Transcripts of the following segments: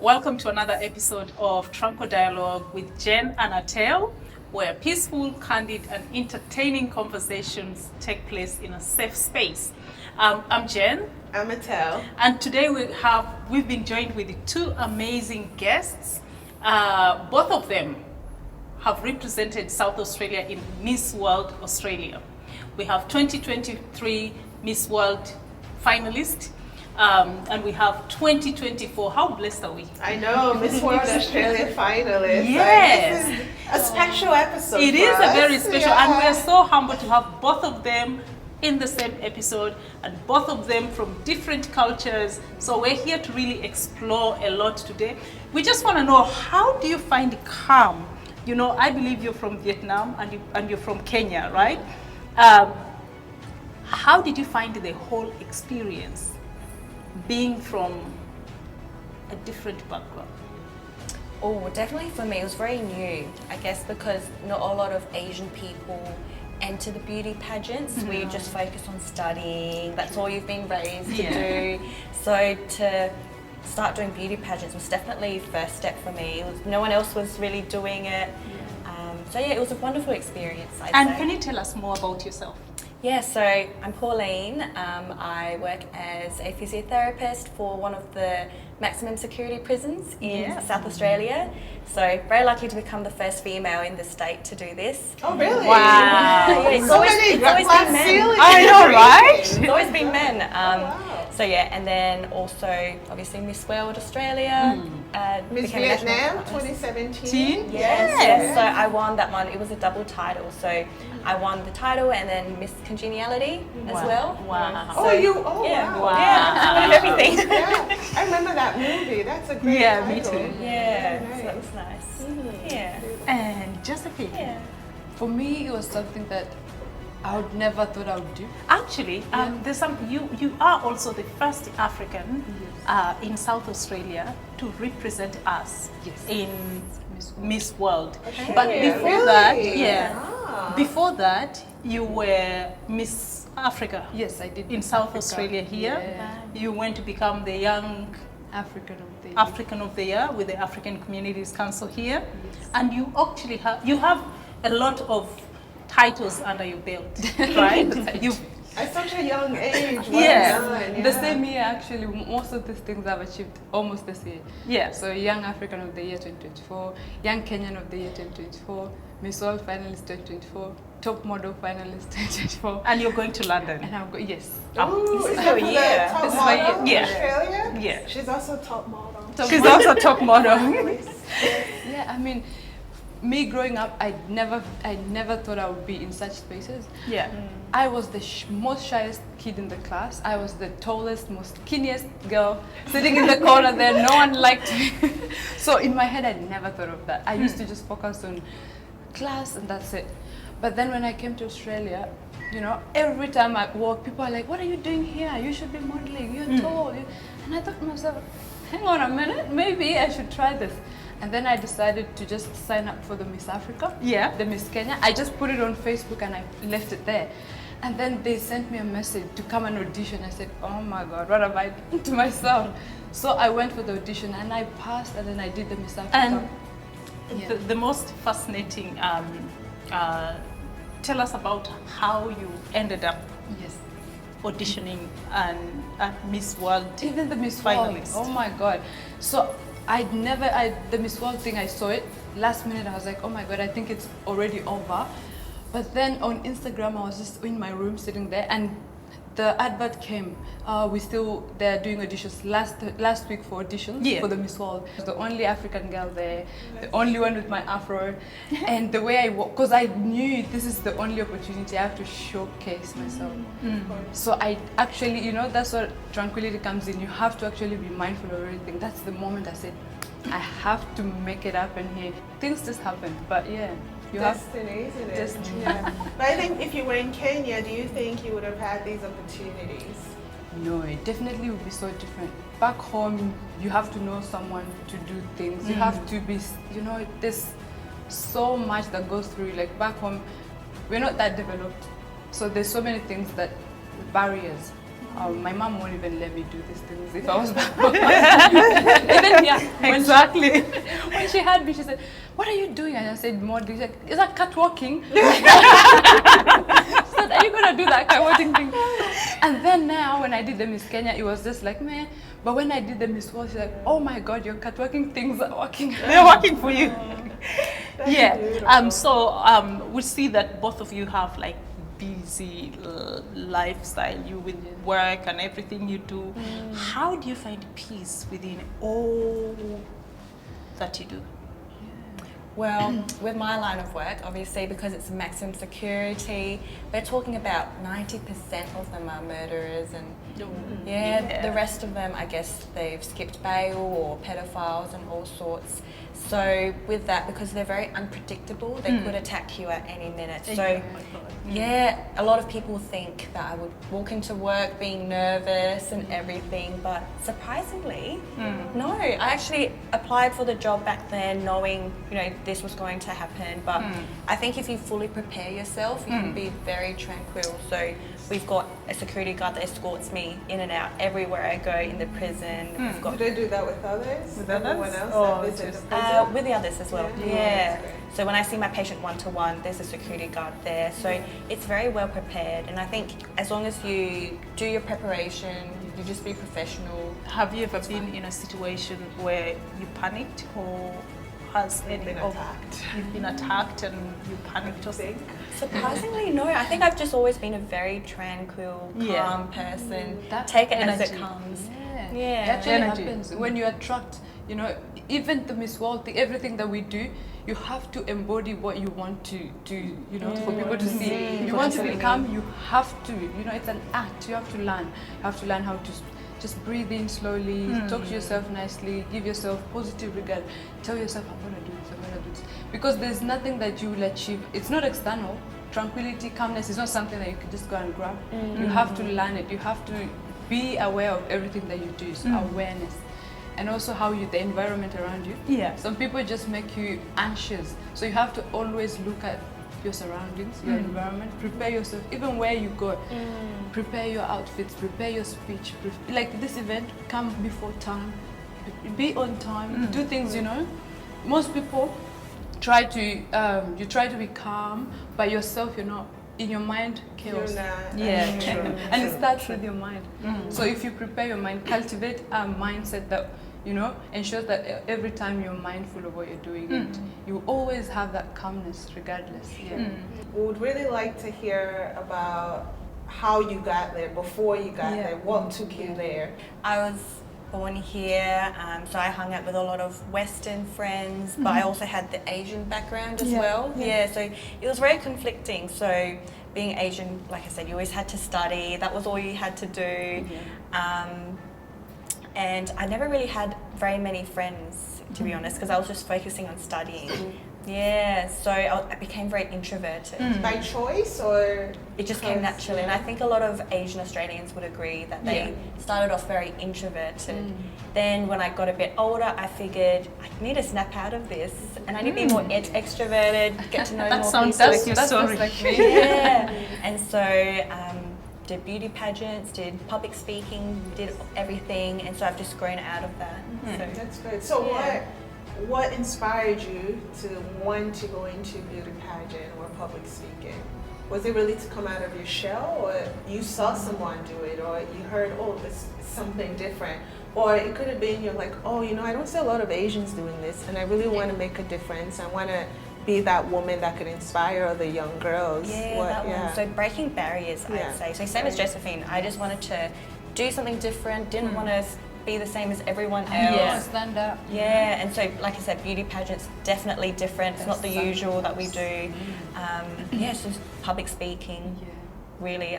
Welcome to another episode of Tranquil Dialogue with Jen and Atel, where peaceful, candid, and entertaining conversations take place in a safe space. I'm Jen. I'm Atel. And today we've been joined with two amazing guests. Both of them have represented South Australia in Miss World Australia. We have 2023 Miss World finalist, and we have 2024. How blessed are we? I know, Miss World Australia finalist. Yes. This is a special episode. It for is a us. very special, and we are so humbled to have both of them in the same episode, and both of them from different cultures. So we're here to really explore a lot today. We just want to know, how do you find calm? You know, I believe you're from Vietnam and you're from Kenya, right? How did you find the whole experience being from a different background? Oh, definitely for me, it was very new, I guess, because not a lot of Asian people enter the beauty pageants. We just focus on studying. That's all you've been raised to do. So to start doing beauty pageants was definitely the first step for me. No one else was really doing it. So yeah, it was a wonderful experience, I'd say. Can you tell us more about yourself? Yeah, so I'm Pauline. I work as a physiotherapist for one of the maximum security prisons in South Australia. So very lucky to become the first female in the state to do this. Oh, really? Wow. Yeah, it's always been men. I know, right? It's always been men. Wow. So yeah, and then also obviously Miss World Australia. Miss became a national Vietnam finalist. 2017. Yes. So I won that one. It was a double title. So I won the title and then Miss Congeniality as well. Wow. Oh, Yeah. wow. Yeah, I won everything. Yeah, I remember that movie. That's a great Yeah, title. me too. Yeah, Nice. so that was nice. Yeah. And Josephine. Yeah. For me, it was something that I would never thought I would do. Actually, there's some. You are also the first African in South Australia to represent us in Miss World. Okay. But before Really? that, Ah. before that, you were Miss Africa. Yes, I did. In South Africa. Australia here, Yeah. you went to become the young African of the African of the Year with the African Communities Council here, and you actually have a lot of titles under your belt, right? You At such a young age. Yeah. Well done, The same year, actually, most of these things I've achieved almost this year. yeah. So, Young African of the Year 2024, Young Kenyan of the Year 2024, Miss World Finalist 2024, Top Model Finalist 2024. And you're going to London. And I've got, yes. Ooh, is my that for the year. top This is my model in year. Australia? Yeah. She's also top model. She's also top model. Yeah, I mean, me growing up, I never thought I would be in such spaces. Yeah. I was the most shyest kid in the class. I was the tallest, most skinniest girl sitting in the corner there. No one liked me. So in my head, I never thought of that. I used to just focus on class and that's it. But then when I came to Australia, you know, every time I walk, people are like, "What are you doing here? You should be modeling. You're tall." And I thought to myself, hang on a minute, maybe I should try this. And then I decided to just sign up for the Miss Africa, Yeah. the Miss Kenya. I just put it on Facebook and I left it there. And then they sent me a message to come and audition. I said, oh my God, what have I done to myself? So I went for the audition and I passed and then I did the Miss Africa. And Yeah. the most fascinating, tell us about how you ended up Yes. auditioning and at Miss World. Even the Miss World, Finalist. oh my God. So the Miss World thing, I saw it. Last minute I was like, oh my God, I think it's already over. But then on Instagram, I was just in my room sitting there and the advert came. They're doing auditions last week for auditions for the Miss World. I was the only African girl there, the only one with my afro. And the way because I knew this is the only opportunity, I have to showcase myself. So I actually, you know, that's where tranquility comes in. You have to actually be mindful of everything. That's the moment I said, I have to make it happen here. Things just happen, but yeah. You Destiny, isn't it? Destiny. Yeah. But I think if you were in Kenya, do you think you would have had these opportunities? No, it definitely would be so different. Back home, you have to know someone to do things. You have to be, you know, there's so much that goes through. Like back home, we're not that developed. So there's so many things that, barriers. My mom won't even let me do these things if I was back home. Even yeah, Exactly. when she had me, she said, "What are you doing?" And I said, "More." She's like, "Is that cat walking?" She said, "Are you gonna do that cat walking thing?" And then now, when I did the Miss Kenya, it was just like meh. But when I did the Miss World, she's like, "Oh my God, your cat walking things are working." They're working for you. That's Yeah. beautiful. So we see that both of you have like busy lifestyle, you with work and everything you do. How do you find peace within all that you do? Well, with my line of work, obviously, because it's maximum security, we're talking about 90% of them are murderers, and the rest of them, I guess, they've skipped bail or pedophiles and all sorts. So with that, because they're very unpredictable, they could attack you at any minute. So yeah, a lot of people think that I would walk into work being nervous and everything, but surprisingly, no. I actually applied for the job back then knowing, you know, this was going to happen, but I think if you fully prepare yourself, you can be very tranquil. So we've got a security guard that escorts me in and out everywhere I go in the prison. We've got Do they do that with others? With others? Everyone else Oh, that visits just- the prison? with the others as well. Yeah. Yeah. That's great. So when I see my patient one-to-one, there's a security guard there. So it's very well prepared. And I think as long as you do your preparation, you just be professional. Have you ever been in a situation where you panicked, or has any Been of attacked. you've been attacked and you panicked or something? Surprisingly, no. I think I've just always been a very tranquil, calm Yeah. person. That Take it as it energy. comes. Yeah. Yeah. It actually Energy. happens when you attract, you know, even the Miss World thing, everything that we do, you have to embody what you want to do, you know, for people to see. If you want to become, you have to, you know, it's an act, you have to learn. You have to learn how to just breathe in slowly, talk to yourself nicely, give yourself positive regard, tell yourself, I'm gonna do this, I'm gonna do this. Because there's nothing that you will achieve, it's not external. Tranquility, calmness is not something that you can just go and grab. You have to learn it, you have to be aware of everything that you do, so awareness. And also how the environment around you. Yeah. Some people just make you anxious. So you have to always look at your surroundings, your environment, prepare yourself, even where you go. Prepare your outfits, prepare your speech. Like this event, come before time, be on time, do things, you know. Most people try to, you try to be calm, but yourself, you're not. In your mind, chaos. You're not. Yeah, true. And it starts with your mind. So if you prepare your mind, cultivate a mindset that, you know, ensures that every time you're mindful of what you're doing, and you always have that calmness regardless. Yeah. We would really like to hear about how you got there, before you got Yeah. there, what took you there. I was born here, so I hung out with a lot of Western friends, but I also had the Asian background as well. Yeah, so it was very conflicting. So being Asian, like I said, you always had to study. That was all you had to do. And I never really had very many friends, to be honest, because I was just focusing on studying. Yeah, so I became very introverted. By choice or? It just came because- naturally, and I think a lot of Asian Australians would agree that they started off very introverted. Then when I got a bit older, I figured I need to snap out of this, and I need to be more extroverted, get to know That more sounds people. like your That's story. just like me. Yeah, and so did beauty pageants, did public speaking, did everything, and so I've just grown out of that. So That's good. So Yeah. what inspired you to want to go into beauty pageant or public speaking? Was it really to come out of your shell, or you saw someone do it, or you heard, oh, this is something different? Or it could have been you're like, oh, you know, I don't see a lot of Asians doing this, and I really want to make a difference. I want to be that woman that could inspire other young girls. yeah, that one. So breaking barriers, Yeah. I'd say. So same as Josephine, I just wanted to do something different, didn't want to be the same as everyone else. Yeah. Stand up. Yeah, and so like I said, beauty pageants definitely different. It's not the usual that we do. Yeah, it's just public speaking really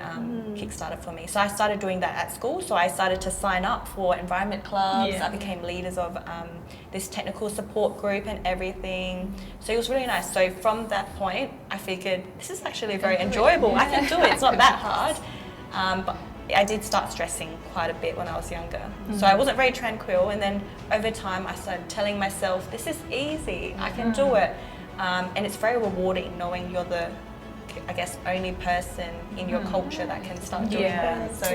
kick-started for me. So I started doing that at school. So I started to sign up for environment clubs. Yeah. I became leaders of this technical support group and everything. So it was really nice. So from that point, I figured this is actually very enjoyable. I can do it. It's not that hard. But I did start stressing quite a bit when I was younger. So I wasn't very tranquil, and then over time I started telling myself, this is easy, I can do it. And it's very rewarding knowing you're the, I guess, only person in your culture that can start doing that. So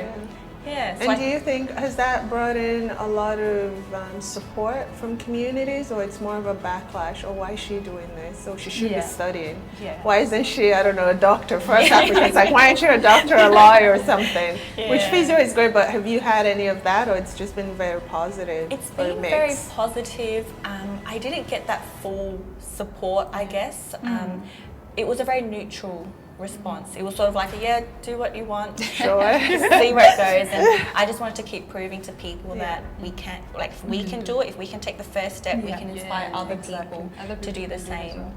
Yeah. So And do you think, has that brought in a lot of support from communities, or it's more of a backlash? Or why is she doing this? So she should be studying. Yeah. Why isn't she, I don't know, a doctor? For us Africans, like, why aren't you a doctor, a lawyer, or something? Which physio is great, but have you had any of that, or it's just been very positive? it's or been very mixed? positive. I didn't get that full support, I guess. It was a very neutral response. It was sort of like, yeah, do what you want. Sure. Just see where it goes. And I just wanted to keep proving to people that we can, like, if we can do it, if we can take the first step, we can inspire other people to do the same.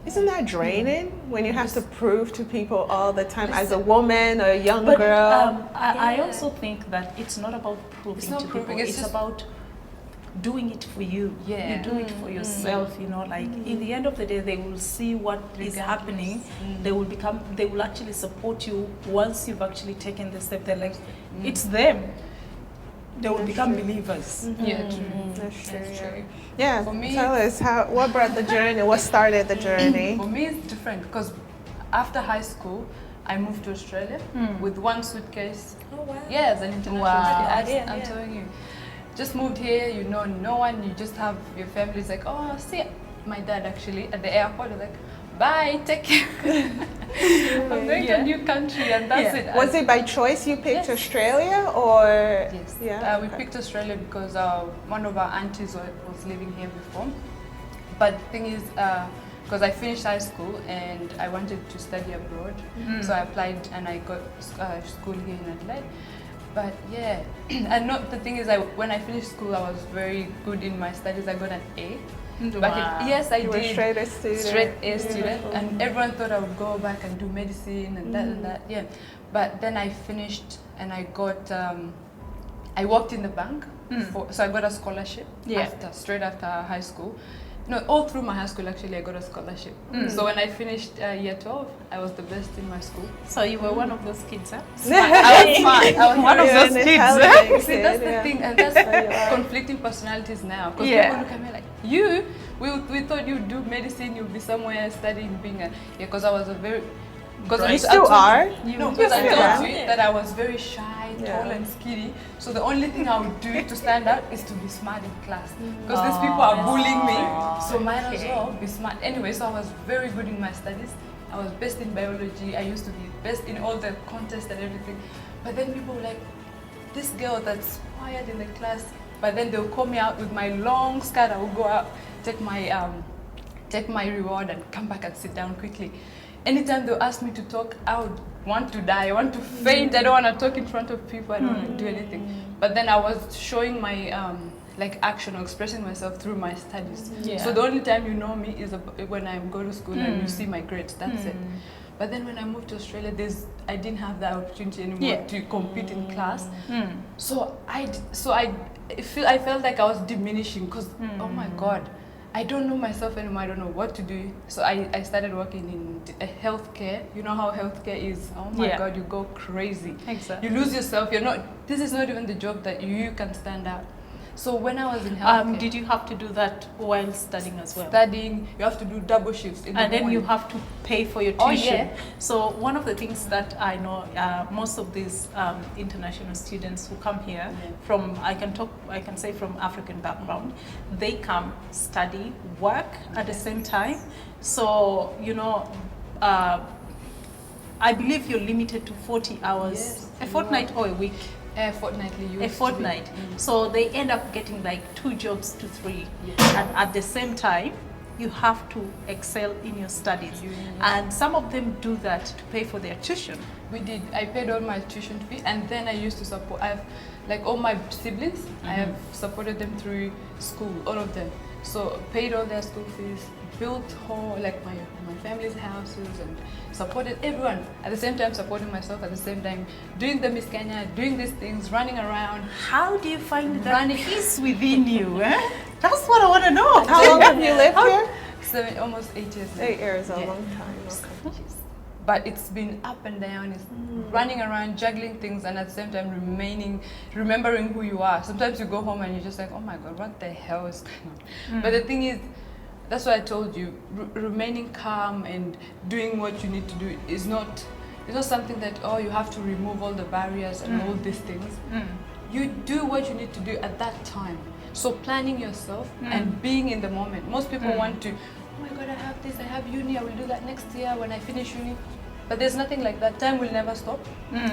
Isn't that draining when you have to prove to people all the time as a woman or a young girl? I also think that it's not about proving not to proving, people. it's It's just about doing it for you. Yeah. You do it for yourself, you know, like in the end of the day they will see what is happening. They will actually support you once you've actually taken the step. They're like, it's them. They will become believers. Yeah, true. That's true. That's true. Yeah, For me- tell us what brought the journey, what started the journey? For me, it's different because after high school, I moved to Australia with one suitcase. Oh, wow. Yeah, as an international Wow. student. Yeah, I'm yeah. telling you. Just moved here, you know no one, you just have your family. It's like, oh, see my dad actually at the airport. They're like, bye, take care. I'm going to a new country and that's it. Was it by choice you picked Yes. Australia, or? Yes. Yeah. We okay. picked Australia because one of our aunties was living here before. But the thing is, because I finished high school and I wanted to study abroad, so I applied and I got school here in Adelaide. But yeah, and not the thing is, when I finished school, I was very good in my studies. I got an A. But yes, I You were did. straight A student. Straight A student, Beautiful. and everyone thought I would go back and do medicine and that and that. Yeah, but then I finished and I got. I worked in the bank, so I got a scholarship. Straight after high school. No, all through my high school actually, I got a scholarship. So when I finished year 12, I was the best in my school. So you were one of those kids, huh? I was smart. I was one of You're those an kids. intelligent See, that's kid, the yeah. thing, and that's conflicting personalities now. Because people look at me like, we thought you'd do medicine, you'd be somewhere studying, being a, because I was a very, because You still are. No, because I Yeah. told you that I was very shy, tall and skinny. So the only thing I would do to stand out is to be smart in class. Because these people are bullying me, so might as well be smart. Anyway, so I was very good in my studies. I was best in biology. I used to be best in all the contests and everything. But then people were like, this girl that's quiet in the class. But then they'll call me out with my long skirt. I will go out, take my reward and come back and sit down quickly. Anytime they'll ask me to talk, I would want to die. I want to faint. I don't want to talk in front of people. I don't want to do anything. But then I was showing my like action or expressing myself through my studies. So the only time you know me is when I go to school and you see my grades. That's it. But then when I moved to Australia, I didn't have that opportunity anymore to compete in class. So I felt like I was diminishing because oh my God, I don't know myself anymore. I don't know what to do. So I started working in healthcare. You know how healthcare is. Oh my God, you go crazy. Exactly. You lose yourself. This is not even the job that you can stand out. So when I was in healthcare, Did you have to do that while studying as well? studying, you have to do double shifts in the And then you morning. have to pay for your Oh, tuition. yeah. So one of the things that I know, most of these international students who come here from, I can say from African background, they come study, work at the same time. So, I believe you're limited to 40 hours, Yes, a fortnight or a week. Fortnightly. A used to be. fortnight. So they end up getting like 2 jobs to 3. And at the same time, you have to excel in your studies. And some of them do that to pay for their tuition. We did. I paid all my tuition fee, and then I used to support. I have, like all my siblings, I have supported them through school, all of them. So paid all their school fees, built my family's houses, and supported everyone. At the same time, supporting myself. At the same time, doing the Miss Kenya, doing these things, running around. How do you find that Running. peace within you? That's what I want to know. How long have you lived here? Almost 8 years now. 8 years, a Yeah. long time. Okay. But it's been up and down. It's running around, juggling things, and at the same time remembering who you are. Sometimes you go home and you're just like, oh my God, what the hell is going on? But the thing is, that's what I told you. Remaining calm and doing what you need to do is not It's not something that, oh, you have to remove all the barriers and all these things. You do what you need to do at that time. So planning yourself and being in the moment. Most people want to, oh my God, I have this, I have uni, I will do that next year when I finish uni. But there's nothing like that. Time will never stop.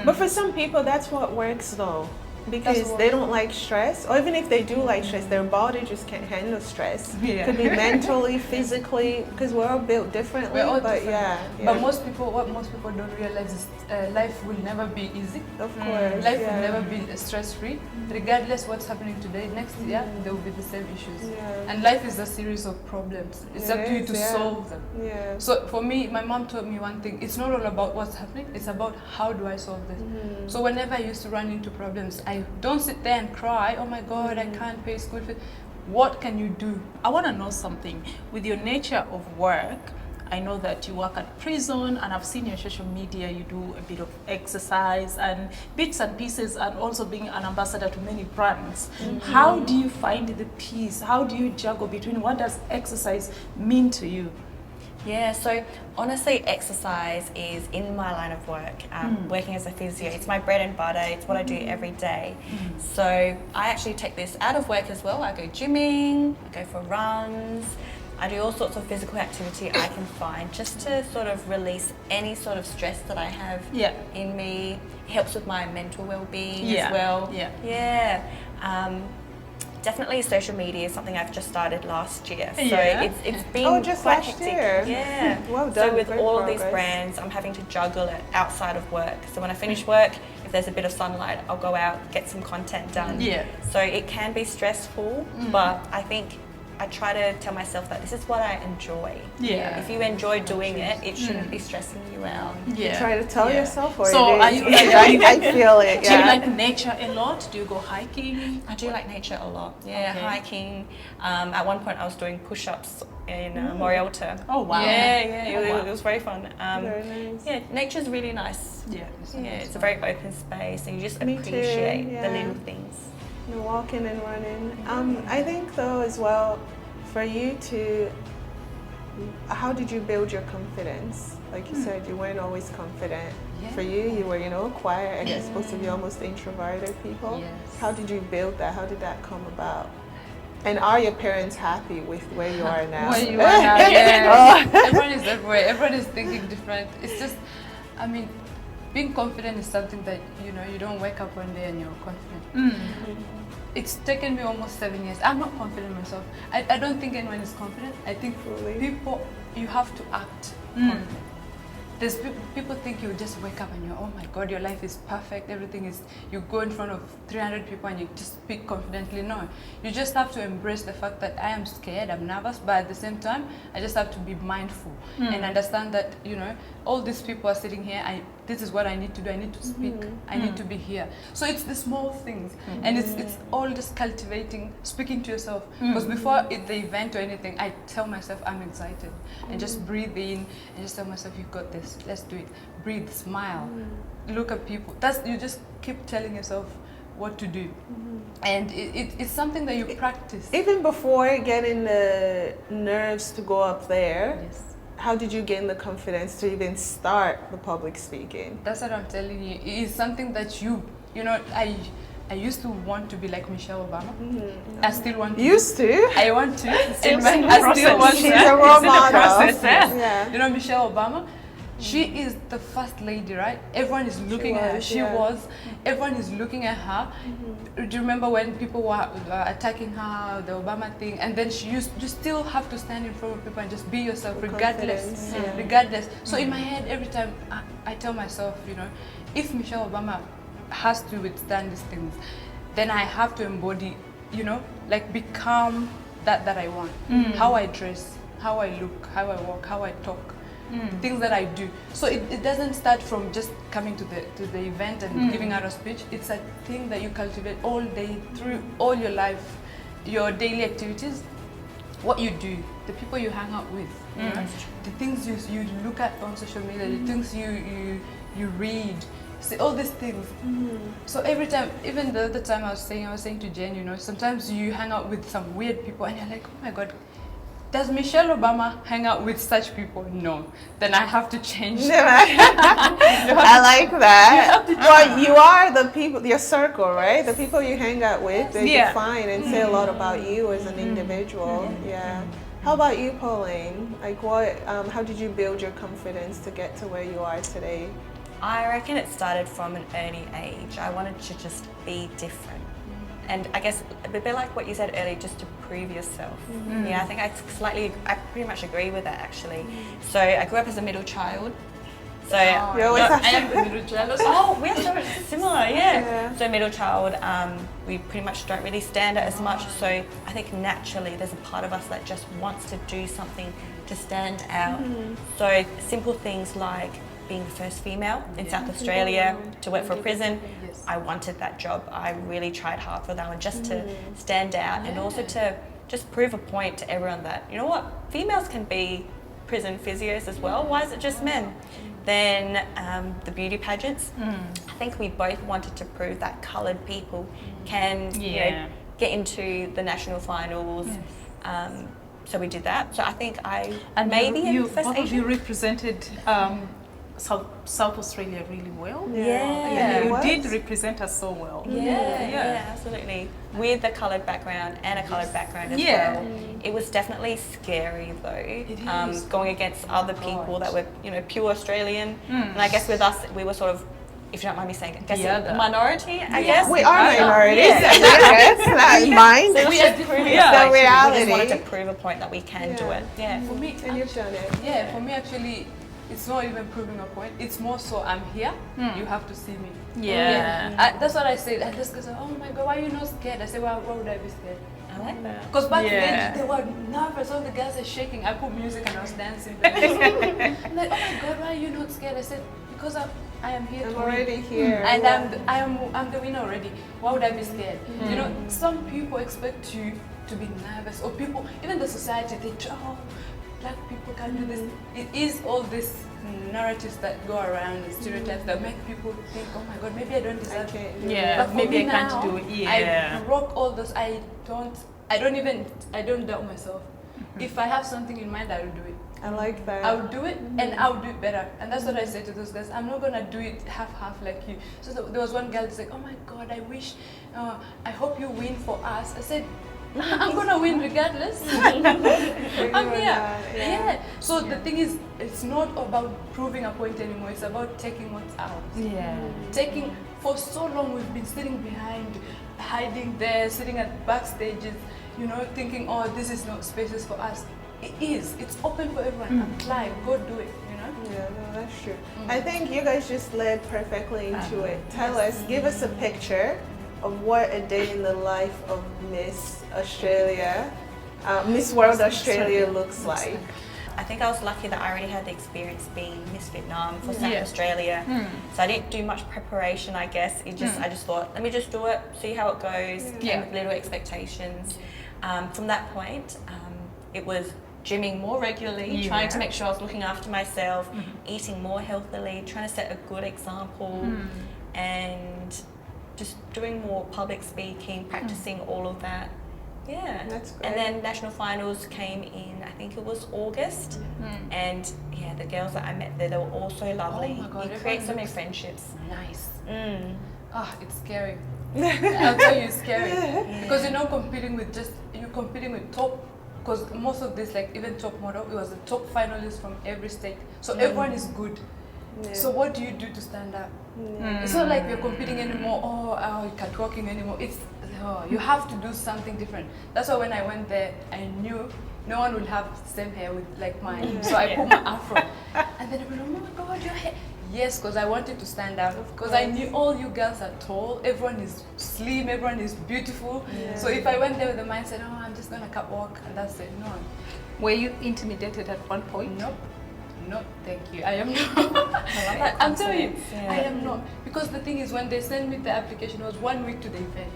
But for some people, that's what works though. Because they don't like stress, or even if they do like stress, their body just can't handle stress. Yeah. Could be mentally, physically, because we're all built differently. We're all but different. yeah. But what most people don't realize is life will never be easy. Of course. Life will never be stress-free. Regardless what's happening today, next year there will be the same issues. Yeah. And life is a series of problems. It's up to you to solve them. Yeah. So for me, my mom taught me one thing. It's not all about what's happening. It's about how do I solve this. So whenever I used to run into problems, I don't sit there and cry, oh my God, I can't pay school fees. What can you do? I want to know something. With your nature of work, I know that you work at prison, and I've seen your social media, you do a bit of exercise and bits and pieces, and also being an ambassador to many brands. How do you find the peace? How do you juggle between what does exercise mean to you? Yeah, so honestly, exercise is in my line of work. Working as a physio, it's my bread and butter. It's what I do every day. So I actually take this out of work as well. I go gymming, I go for runs. I do all sorts of physical activity I can find just to sort of release any sort of stress that I have in me. It helps with my mental well-being as well. Definitely social media is something I've just started last year. So it's been just quite last hectic. year. Yeah. Well done. So with Great all of these progress. brands, I'm having to juggle it outside of work. So when I finish work, if there's a bit of sunlight, I'll go out, get some content done. Yeah. So it can be stressful, but I think I try to tell myself that this is what I enjoy. Yeah. If you enjoy doing it, it shouldn't be stressing you out. You try to tell yourself, or So it are is? you I feel it. Do you Yeah. like nature a lot? Do you go hiking? I do like nature a lot. Yeah, Okay. hiking. At one point, I was doing push-ups in Morialta. Oh wow. Yeah, Oh, wow. it was very fun. Very nice. Yeah, nature's really nice. Yeah. Yeah, it's a very open space, and you just Me too, appreciate yeah. the little things. You're walking and running. I think though as well, for you to, how did you build your confidence? Like you said, you weren't always confident. Yeah. For you, you were, quiet. I guess supposed to be almost introverted people. Yes. How did you build that? How did that come about? And are your parents happy with where you are now? Where you are now, yeah. Everyone is everywhere. Everyone is thinking different. It's just, I mean, being confident is something that, you don't wake up one day and you're confident. It's taken me almost 7 years. I'm not confident myself. I don't think anyone is confident. I think people, you have to act confident. There's people think you just wake up and you're, oh my God, your life is perfect, everything is, you go in front of 300 people and you just speak confidently. No, you just have to embrace the fact that I am scared, I'm nervous, but at the same time, I just have to be mindful and understand that, all these people are sitting here, this is what I need to do, I need to speak, I need to be here. So it's the small things, and it's all just cultivating, speaking to yourself. Because before the event or anything, I tell myself I'm excited, and just breathe in, and just tell myself, you got this, let's do it. Breathe, smile, look at people. You just keep telling yourself what to do. And it's something that you practice. Even before getting the nerves to go up there, Yes. how did you gain the confidence to even start the public speaking? That's what I'm telling you. It is something that I used to want to be like Michelle Obama. I still want to. Used to? I want to. in the I still want She's to. a role It's in the model. process, yeah. Yeah. Michelle Obama, she is the first lady, right? Everyone is looking at her. was, She yeah. was. Everyone is looking at her. Do you remember when people were attacking her, the Obama thing? And then you still have to stand in front of people and just be yourself, regardless. Confidence, yeah. Regardless. So in my head, every time I tell myself, if Michelle Obama has to withstand these things, then I have to embody, become that I want. How I dress, how I look, how I walk, how I talk, things that I do. So it doesn't start from just coming to the event and giving out a speech. It's a thing that you cultivate all day, through all your life, your daily activities, what you do, the people you hang out with, the things you look at on social media, the things you read. See, all these things. So every time, even the other time I was saying to Jen, sometimes you hang out with some weird people and you're like, oh my God, does Michelle Obama hang out with such people? No. Then I have to change. I like that. You have to Well, you are the people, your circle, right? The people you hang out with, they Yeah. define and say a lot about you as an individual. Yeah. How about you, Pauline? Like, what? How did you build your confidence to get to where you are today? I reckon it started from an early age. I wanted to just be different. And I guess a bit like what you said earlier, just to prove yourself. Yeah, I think I pretty much agree with that actually. So I grew up as a middle child. So You always have I am the middle child. oh, we're so similar, yeah. Yeah. So middle child, we pretty much don't really stand out as much. So I think naturally there's a part of us that just wants to do something to stand out. So simple things like being the first female in South Australia to work for a prison. I wanted that job. I really tried hard for that one just to stand out and also to just prove a point to everyone that, you know what, females can be prison physios as well. Why is it just men? Then the beauty pageants. I think we both wanted to prove that coloured people can you know, get into the national finals. So we did that. So I think And maybe you first both of Asian. you represented South Australia really well. Yeah. You What? did represent us so well. Yeah, absolutely. With a coloured background and a coloured background as Yeah. well. It was definitely scary though, going against other people that were, you know, pure Australian. And I guess with us, we were sort of, if you don't mind me saying, I guess a minority, I guess. We are minorities. Yeah. Yes, not mine. So we are different. It's the We reality. just wanted to prove a point that we can do it. Yeah. For me, And you've done it. yeah, for me actually, it's not even proving a point. It's more so I'm here. You have to see me. Yeah. That's what I said. And this goes, oh my God, why are you not scared? I said, well, why would I be scared? I like that. Because back Yeah. then they were nervous. All the girls are shaking. I put music and I was dancing. I'm like, oh my God, why are you not scared? I said, because I am here I'm to already win. here. And yeah. I'm the winner already. Why would I be scared? You know, some people expect you to be nervous, or people, even the society, they try, oh, black people can do this. It is all these narratives that go around, the stereotypes that make people think, oh my God, maybe I don't I deserve it. can't do Yeah. that. But for Maybe me I can't now, do it. Yeah. I broke all those. I don't doubt myself. If I have something in mind, I will do it. I like that. I will do it, and I will do it better. And that's what I say to those guys. I'm not gonna do it half like you. So there was one girl that's like, oh my God, I wish, I hope you win for us. I said, I'm gonna win regardless. I'm here. Yeah. So the thing is, it's not about proving a point anymore. It's about taking what's ours. Yeah. Taking, for so long we've been sitting behind, hiding there, sitting at backstages, you know, thinking, oh, this is not spaces for us. It is. It's open for everyone. Apply. Go do it. You know. Yeah, no, that's true. I think you guys just led perfectly into it. Tell us, give us a picture of what a day in the life of Miss Australia, Miss World Australia looks like. I think I was lucky that I already had the experience being Miss Vietnam for South Yeah. Australia. So I didn't do much preparation, I guess. I just thought, let me just do it, see how it goes, came with little expectations. From that point, it was gymming more regularly, trying to make sure I was looking after myself, eating more healthily, trying to set a good example, and just doing more public speaking, practicing all of that. Yeah. That's great. And then national finals came in, I think it was August. And yeah, the girls that I met there, they were all so lovely. Oh my God, You create everyone so many looks friendships. Nice. Mm. Ah, it's scary. I'll tell you, it's scary. Because you're not competing with you're competing with top, because most of this, like even top model, it was the top finalists from every state. So everyone is good. Yeah. So what do you do to stand up? It's not like we're competing anymore, oh, catwalking anymore. It's, you have to do something different. That's why when I went there, I knew no one will have the same hair with like mine. So I put my afro. And then everyone, oh my God, your hair. Yes, because I wanted to stand out. Because I knew all you girls are tall, everyone is slim, everyone is beautiful. So if I went there with the mindset, oh, I'm just going to catwalk, and that's it, no. Were you intimidated at one point? Nope. No, thank you. I am not. I'm telling you, I am not. Because the thing is, when they sent me the application, it was 1 week to the event.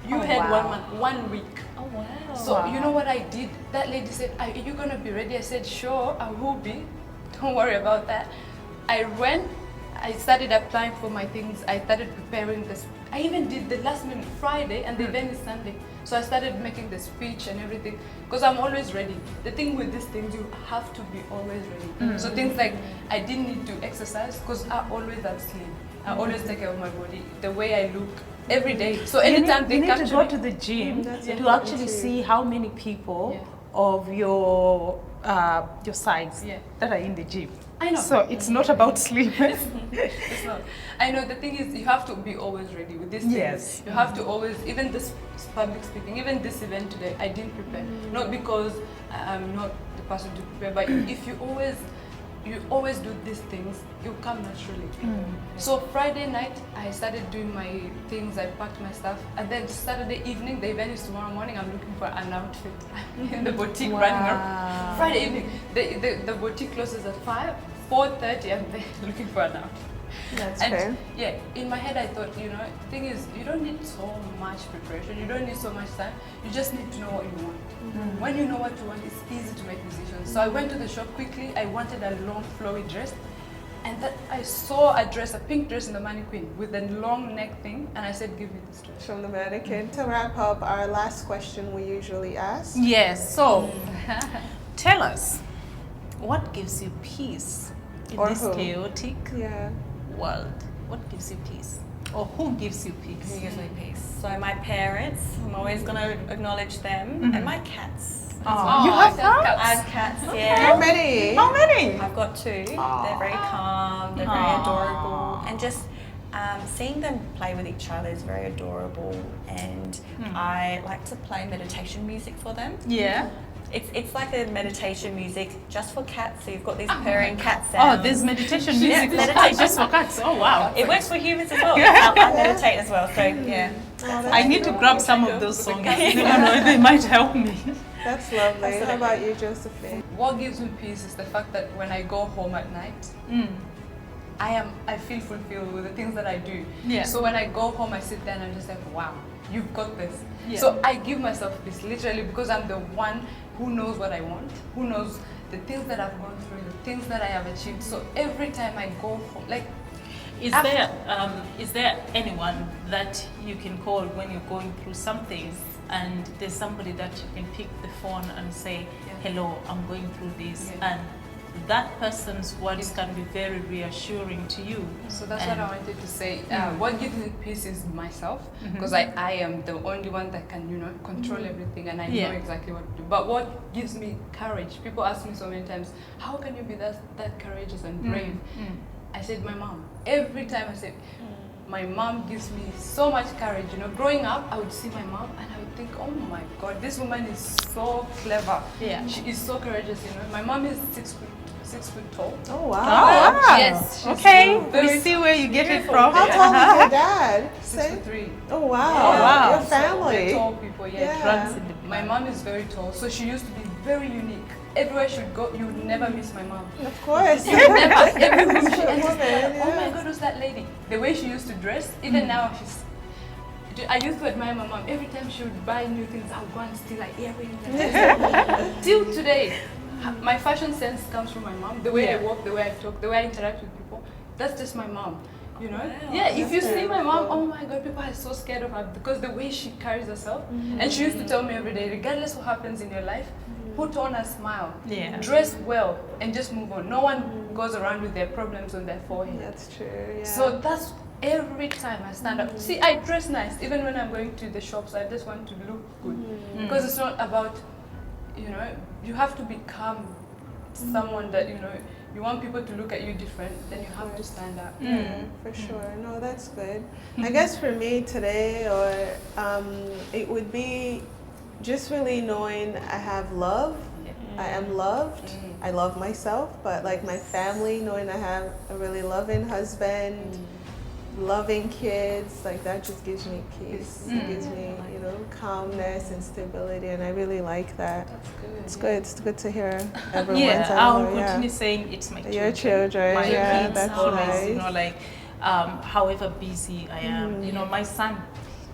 You had 1 month, 1 week. Oh wow. So you know what I did? That lady said, are you going to be ready? I said, sure, I will be. Don't worry about that. I went, I started applying for my things. I started preparing this. I even did the last minute Friday, and the event is Sunday. So I started making the speech and everything because I'm always ready. The thing with these things, you have to be always ready. So things like I didn't need to exercise because I always have sleep. I always take care of my body, the way I look every day. So anytime you they need come to to go me, to the gym That's to important actually too. see how many people of your size Yeah. that are in the gym. I know. So it's not about sleep. It's not. I know the thing is you have to be always ready with these things. Yes. You have to always, even this public speaking, even this event today, I didn't prepare. Not because I'm not the person to prepare, but if you always do these things, it will come naturally. So Friday night, I started doing my things, I packed my stuff, and then Saturday evening, the event is tomorrow morning, I'm looking for an outfit in the boutique running around. Friday evening, the boutique closes at 4:30, I'm there looking for an outfit. That's And fair. yeah, in my head I thought, the thing is, you don't need so much preparation, you don't need so much time, you just need to know what you want. When you know what you want, it's easy to make decisions. So I went to the shop quickly, I wanted a long flowy dress, and that I saw a dress, a pink dress in the mannequin with a long neck thing, and I said, give me this dress. From the mannequin. To wrap up, our last question we usually ask. Yes. So tell us, what gives you peace in Or this who? chaotic Yeah. world? What gives you peace? Or who gives you Who peace? gives me peace? So my parents, I'm always going to acknowledge them, and my cats. You have I cats? have cats, How yeah. many? How many? I've got two. They're very calm, they're very adorable, and just seeing them play with each other is very adorable. And I like to play meditation music for them. Yeah. It's like a meditation music just for cats. So you've got these purring cat sounds. Oh, there's meditation music meditation. just for cats. Oh, wow. It works for humans as well. I meditate as well. So yeah. I need to grab some of those songs. You never know, they might help me. That's lovely. How about you, Josephine? What gives me peace is the fact that when I go home at night, I feel fulfilled with the things that I do. Yeah. So when I go home, I sit there and I'm just like, wow, you've got this. Yeah. So I give myself this literally because I'm the one who knows what I want, who knows the things that I've gone through, the things that I have achieved. So every time I go home, like, Is there anyone that you can call when you're going through something and there's somebody that you can pick the phone and say, hello, I'm going through this, and that person's words can be very reassuring to you? so that's what I wanted to say. What gives me peace is myself, because I am the only one that can, control everything, and I know exactly what to do. But what gives me courage? People ask me so many times, how can you be that courageous and brave? I said, my mom. Every time I said, my mom gives me so much courage. Growing up, I would see my mom and I would think, oh my God, this woman is so clever. Yeah. She is so courageous. My mom is 6 foot tall. Oh, wow. Oh, wow. Yes, she's Okay, very we see where you get it beautiful. from. How tall is your dad? 6'3". Oh, wow. Oh, wow. Your So family. we're tall people, Yeah. Runs in the My blood. mom is very tall, so she used to be very unique. Everywhere she'd go, you would never miss my mom. Of course. You would never. Every room she enters, Woman, oh my yeah. God, who's that lady? The way she used to dress, even now she's. I used to admire my mom. Every time she would buy new things, I would go and steal like earrings. Till today, my fashion sense comes from my mom. The way I walk, the way I talk, the way I interact with people, that's just my mom. Yeah, if you see my mom, oh my God, people are so scared of her because the way she carries herself. And she used to tell me every day, regardless what happens in your life, put on a smile, dress well, and just move on. No one goes around with their problems on their forehead. That's true, yeah. So that's every time I stand up. See, I dress nice. Even when I'm going to the shops, I just want to look good. Because it's not about, you have to become someone that, you want people to look at you different, then you have to stand up. For sure. No, that's good. I guess for me today, it would be just really knowing I have love. I am loved. I love myself, but like my family, knowing I have a really loving husband, loving kids, like that just gives me peace. It gives me, calmness and stability, and I really like that. That's good. It's good. It's good to hear everyone's Yeah, I'll yeah. continue saying it's my children. Your children, My yeah, kids that's always, nice. However busy I am, my son,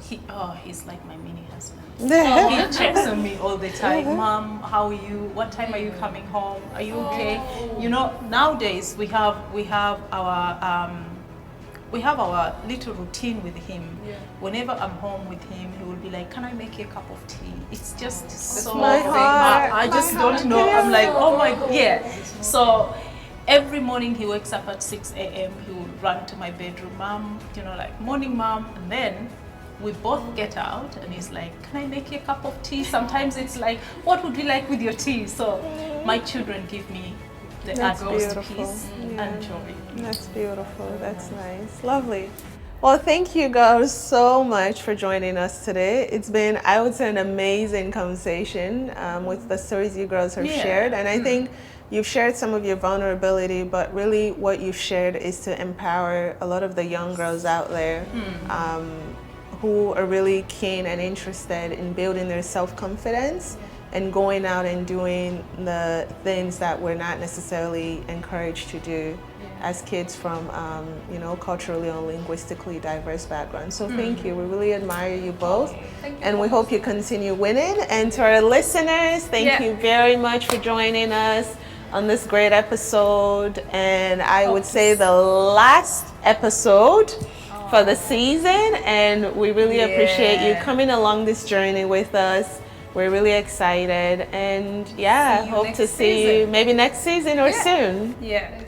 he's like my mini husband. He checks on me all the time. Mom, how are you? What time are you coming home? Are you okay? Nowadays we have our we have our little routine with him. Yeah. Whenever I'm home with him, he will be like, "Can I make you a cup of tea?" It's just so. my heart, I just my don't heart. know. I'm like, oh my Oh. god, yeah. So every morning he wakes up at 6 a.m. He will run to my bedroom, "Mom, you know, like morning, mom," and then we both get out and he's like, "Can I make you a cup of tea?" Sometimes it's like, "What would you like with your tea?" So my children give me the That's utmost beautiful. peace Yeah. and joy. That's beautiful. That's nice. Lovely. Well, thank you girls so much for joining us today. It's been, I would say, an amazing conversation with the stories you girls have Yeah. shared. And I think you've shared some of your vulnerability, but really what you've shared is to empower a lot of the young girls out there who are really keen and interested in building their self-confidence and going out and doing the things that we're not necessarily encouraged to do as kids from, you know, culturally or linguistically diverse backgrounds. So thank you. We really admire you both. And we hope you continue winning. And to our listeners, thank you very much for joining us on this great episode. And I would say the last episode for the season. And we really appreciate you coming along this journey with us. We're really excited. And yeah, See you hope next to see you season. maybe next season or soon. Yeah.